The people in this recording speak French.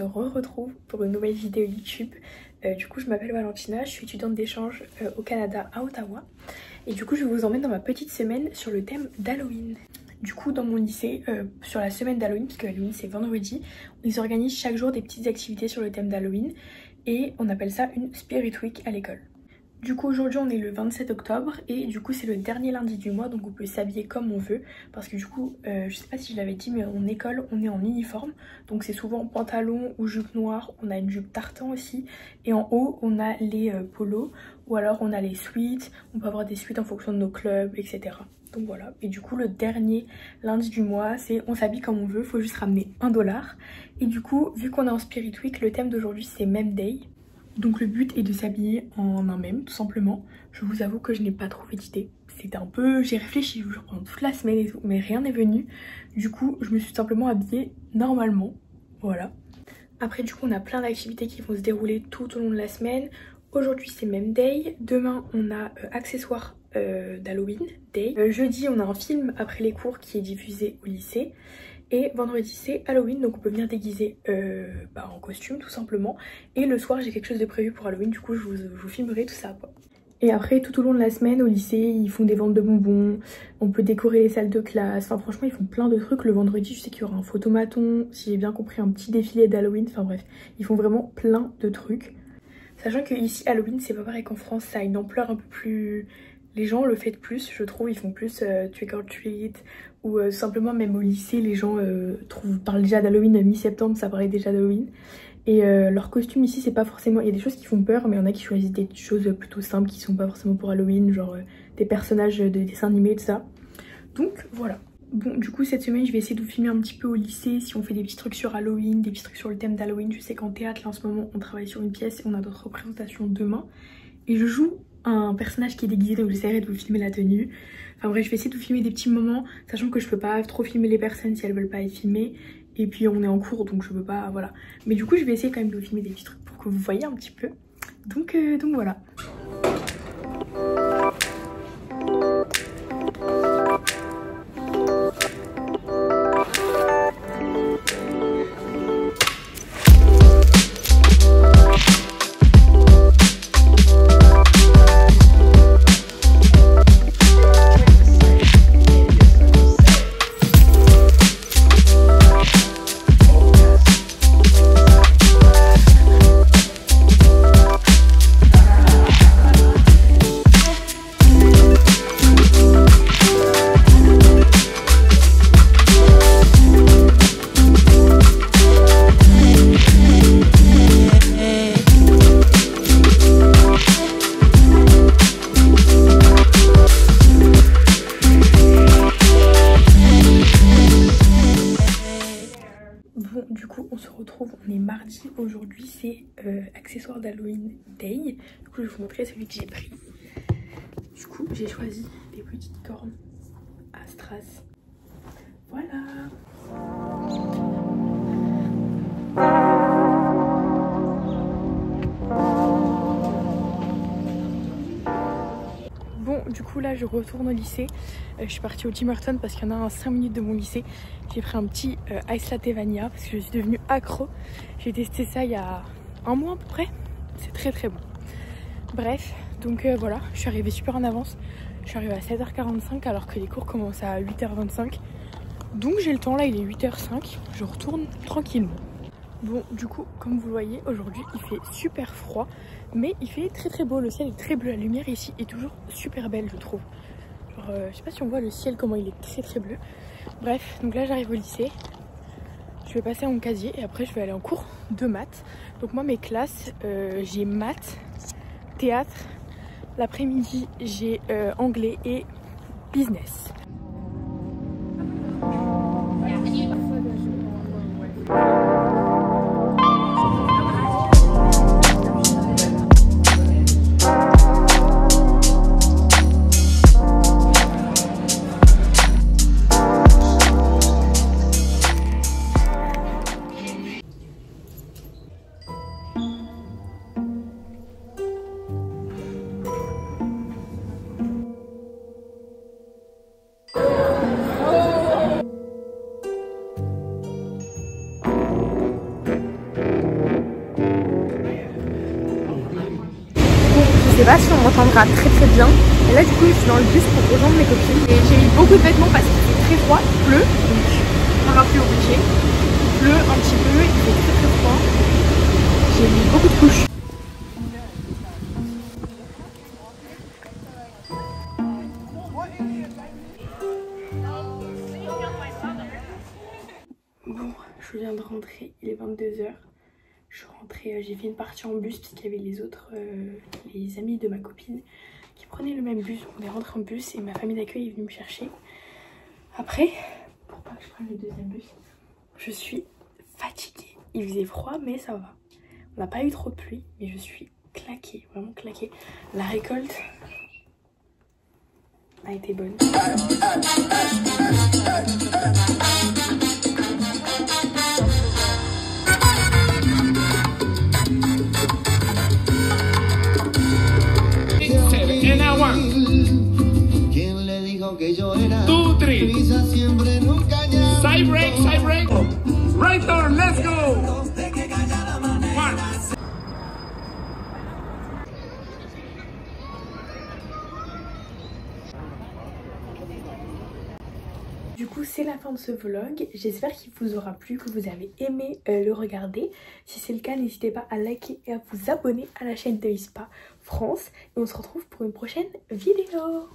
se retrouve pour une nouvelle vidéo YouTube. Du coup je m'appelle Valentina, je suis étudiante d'échange au Canada à Ottawa. Et du coup je vous emmène dans ma petite semaine sur le thème d'Halloween. Du coup dans mon lycée, sur la semaine d'Halloween, puisque Halloween c'est vendredi, ils organisent chaque jour des petites activités sur le thème d'Halloween. Et on appelle ça une Spirit Week à l'école. Du coup aujourd'hui on est le 27 octobre et du coup c'est le dernier lundi du mois, donc on peut s'habiller comme on veut. Parce que du coup, je sais pas si je l'avais dit, mais en école on est en uniforme. Donc c'est souvent pantalon ou jupe noire, on a une jupe tartan aussi. Et en haut on a les polos ou alors on a les suites, on peut avoir des suites en fonction de nos clubs, etc. Donc voilà, et du coup le dernier lundi du mois c'est on s'habille comme on veut, faut juste ramener $1. Et du coup vu qu'on est en Spirit Week, le thème d'aujourd'hui c'est Meme Day. Donc le but est de s'habiller en un mème tout simplement. Je vous avoue que je n'ai pas trouvé d'idée. C'était un peu... j'ai réfléchi pendant toute la semaine et tout, mais rien n'est venu. Du coup je me suis simplement habillée normalement. Voilà. Après du coup on a plein d'activités qui vont se dérouler tout au long de la semaine. Aujourd'hui c'est Meme Day. Demain on a accessoires d'Halloween Day. Jeudi on a un film après les cours qui est diffusé au lycée. Et vendredi c'est Halloween, donc on peut venir déguiser en costume tout simplement. Et le soir j'ai quelque chose de prévu pour Halloween, du coup je vous filmerai tout ça quoi. Et après tout au long de la semaine au lycée ils font des ventes de bonbons, on peut décorer les salles de classe, enfin franchement ils font plein de trucs. Le vendredi je sais qu'il y aura un photomaton, si j'ai bien compris un petit défilé d'Halloween, enfin bref, ils font vraiment plein de trucs. Sachant que ici Halloween c'est pas pareil qu'en France, ça a une ampleur un peu plus... Les gens le font plus, je trouve, ils font plus trick or treat ou simplement même au lycée les gens parlent déjà d'Halloween mi-septembre, ça parlait déjà d'Halloween. Et leurs costumes ici c'est pas forcément, il y a des choses qui font peur mais il y en a qui choisissent des choses plutôt simples qui sont pas forcément pour Halloween, genre des personnages de dessins animés et tout ça. Donc voilà. Bon du coup cette semaine je vais essayer de vous filmer un petit peu au lycée si on fait des petits trucs sur Halloween, des petits trucs sur le thème d'Halloween. Je sais qu'en théâtre là en ce moment on travaille sur une pièce et on a d'autres représentations demain. Et je joue un personnage qui est déguisé, donc j'essaierai de vous filmer la tenue. Enfin bref, je vais essayer de vous filmer des petits moments, sachant que je peux pas trop filmer les personnes si elles veulent pas être filmées. Et puis on est en cours donc je peux pas, voilà. Mais du coup je vais essayer quand même de vous filmer des petits trucs pour que vous voyez un petit peu. Donc voilà. Bon du coup on se retrouve, on est mardi, aujourd'hui c'est accessoire d'Halloween Day. Du coup je vais vous montrer celui que j'ai pris. Du coup j'ai choisi des petites cornes à strass. Voilà. Bon du coup là je retourne au lycée. Je suis partie au Tim Hortons parce qu'il y en a à 5 minutes de mon lycée. J'ai pris un petit ice latte vanilla parce que je suis devenue accro. J'ai testé ça il y a un mois à peu près. C'est très très bon. Bref, donc voilà, je suis arrivée super en avance. Je suis arrivée à 7h45 alors que les cours commencent à 8h25. Donc j'ai le temps, là il est 8h05. Je retourne tranquillement. Bon du coup comme vous le voyez aujourd'hui il fait super froid mais il fait très très beau, le ciel est très bleu, la lumière ici est toujours super belle je trouve. Genre, je sais pas si on voit le ciel comment il est très très bleu. Bref, donc là j'arrive au lycée, je vais passer à mon casier et après je vais aller en cours de maths. Donc moi mes classes, j'ai maths, théâtre, l'après-midi j'ai anglais et business. sais pas si on m'entendra très très bien. Et là du coup je suis dans le bus pour rejoindre mes copines. Et j'ai mis beaucoup de vêtements parce qu'il fait très froid, il pleut, donc parapluie obligé. Il pleut un petit peu, il fait très très froid. J'ai mis beaucoup de couches. Bon, je viens de rentrer, il est 22 h. Je suis rentrée, j'ai fait une partie en bus parce qu'il y avait les autres, les amis de ma copine qui prenaient le même bus. On est rentré en bus et ma famille d'accueil est venue me chercher. Après, pour pas que je prenne le deuxième bus, je suis fatiguée. Il faisait froid mais ça va. On n'a pas eu trop de pluie mais je suis claquée, vraiment claquée. La récolte a été bonne. Two, three. Side break, side break. Right turn, let's go. One. Du coup c'est la fin de ce vlog, j'espère qu'il vous aura plu, que vous avez aimé le regarder. Si c'est le cas, n'hésitez pas à liker et à vous abonner à la chaîne de Ispa France. Et on se retrouve pour une prochaine vidéo.